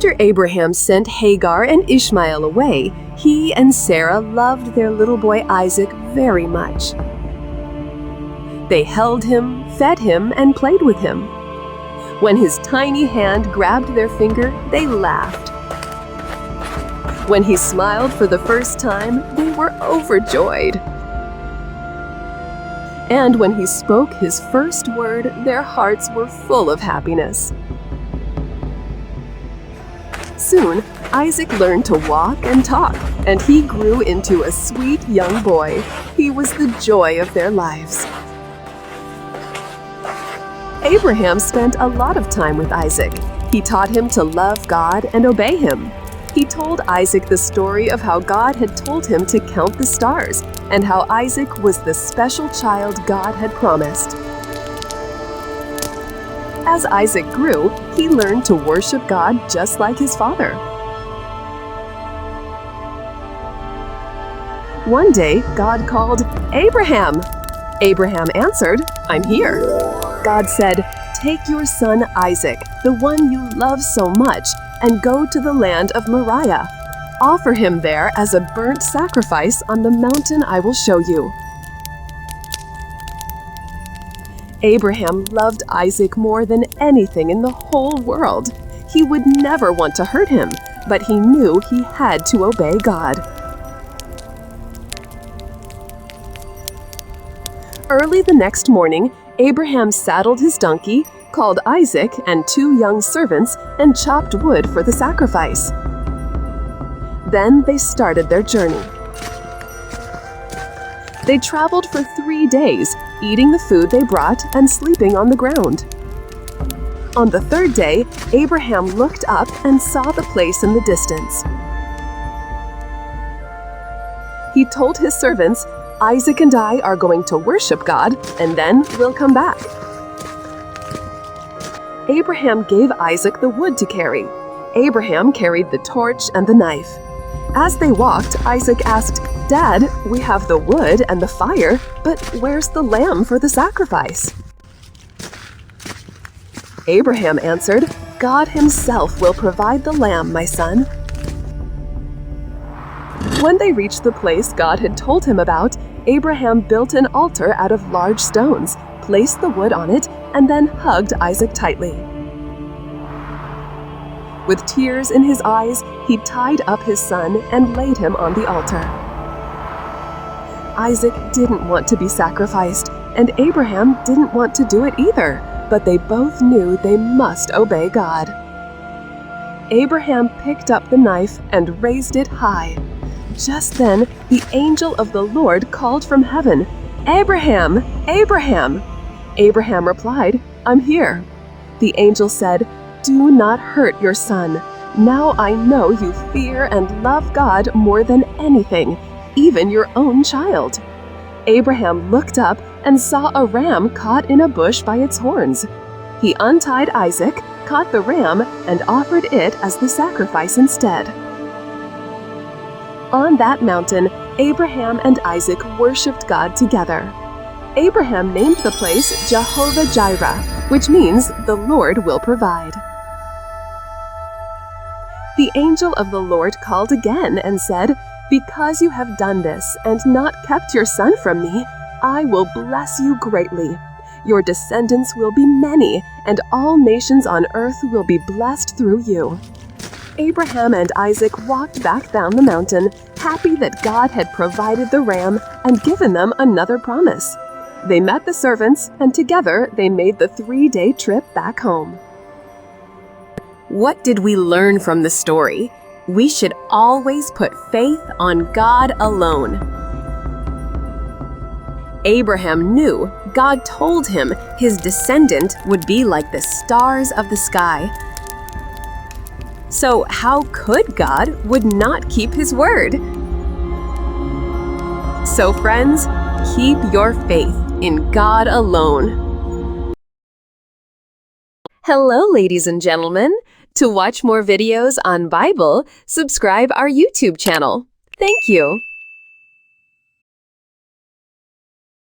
After Abraham sent Hagar and Ishmael away, he and Sarah loved their little boy Isaac very much. They held him, fed him, and played with him. When his tiny hand grabbed their finger, they laughed. When he smiled for the first time, they were overjoyed. And when he spoke his first word, their hearts were full of happiness. Soon, Isaac learned to walk and talk, and he grew into a sweet young boy. He was the joy of their lives. Abraham spent a lot of time with Isaac. He taught him to love God and obey him. He told Isaac the story of how God had told him to count the stars, and how Isaac was the special child God had promised. As Isaac grew, he learned to worship God just like his father. One day, God called, "Abraham!" Abraham answered, "I'm here." God said, "Take your son Isaac, the one you love so much, and go to the land of Moriah. Offer him there as a burnt sacrifice on the mountain I will show you." Abraham loved Isaac more than anything in the whole world. He would never want to hurt him, but he knew he had to obey God. Early the next morning, Abraham saddled his donkey, called Isaac and 2 young servants, and chopped wood for the sacrifice. Then they started their journey. They traveled for 3 days, eating the food they brought and sleeping on the ground. On the 3rd day, Abraham looked up and saw the place in the distance. He told his servants, "Isaac and I are going to worship God, and then we'll come back." Abraham gave Isaac the wood to carry. Abraham carried the torch and the knife. As they walked, Isaac asked, "Dad, we have the wood and the fire, but where's the lamb for the sacrifice?" Abraham answered, "God himself will provide the lamb, my son." When they reached the place God had told him about, Abraham built an altar out of large stones, placed the wood on it, and then hugged Isaac tightly. With tears in his eyes, he tied up his son and laid him on the altar. Isaac didn't want to be sacrificed, and Abraham didn't want to do it either, but they both knew they must obey God. Abraham picked up the knife and raised it high. Just then, the angel of the Lord called from heaven, "Abraham! Abraham!" Abraham replied, "I'm here." The angel said, "Do not hurt your son. Now I know you fear and love God more than anything, even your own child." Abraham looked up and saw a ram caught in a bush by its horns. He untied Isaac, caught the ram, and offered it as the sacrifice instead. On that mountain, Abraham and Isaac worshipped God together. Abraham named the place Jehovah-Jireh, which means the Lord will provide. The angel of the Lord called again and said, "Because you have done this and not kept your son from me, I will bless you greatly. Your descendants will be many, and all nations on earth will be blessed through you." Abraham and Isaac walked back down the mountain, happy that God had provided the ram and given them another promise. They met the servants, and together they made the 3-day trip back home. What did we learn from the story? We should always put faith on God alone. Abraham knew God told him his descendant would be like the stars of the sky. So how could God would not keep his word? So friends, keep your faith in God alone. Hello, ladies and gentlemen. To watch more videos on Bible, subscribe our YouTube channel. Thank you.